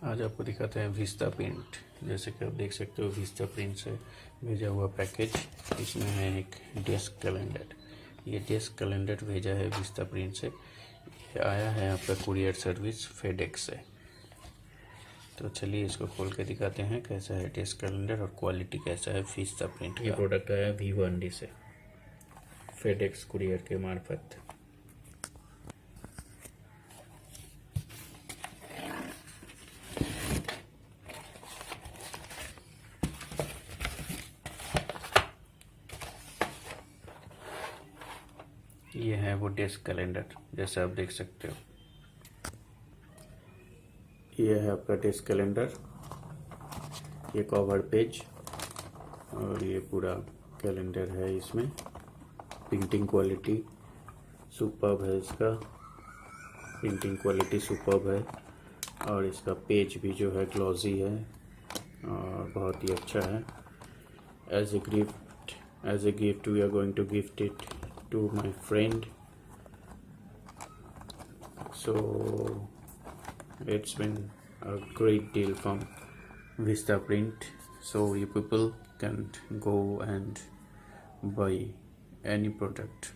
आज आपको दिखाते हैं विस्टा प्रिंट। जैसे कि आप देख सकते हो विस्टा प्रिंट से भेजा हुआ पैकेज। इसमें है एक डेस्क कैलेंडर। ये डेस्क कैलेंडर भेजा है विस्टा प्रिंट से। ये आया है आपका कुरियर सर्विस फेडेक्स से। तो चलिए इसको खोल के दिखाते हैं कैसा है डेस्क कैलेंडर और क्वालिटी कैसा है विस्टा प्रिंट। ये प्रोडक्ट आया V1D से फेडेक्स कुरियर के मार्फत। ये है वो डेस्क कैलेंडर जैसे आप देख सकते हो। ये है आपका डेस्क कैलेंडर, ये कवर पेज और ये पूरा कैलेंडर है। इसमें प्रिंटिंग क्वालिटी सुपर्ब है, इसका प्रिंटिंग क्वालिटी सुपर्ब है और इसका पेज भी जो है ग्लॉसी है और बहुत ही अच्छा है। As a gift we are going to gift it to my friend, so it's been a great deal from Vistaprint, so you people can go and buy any product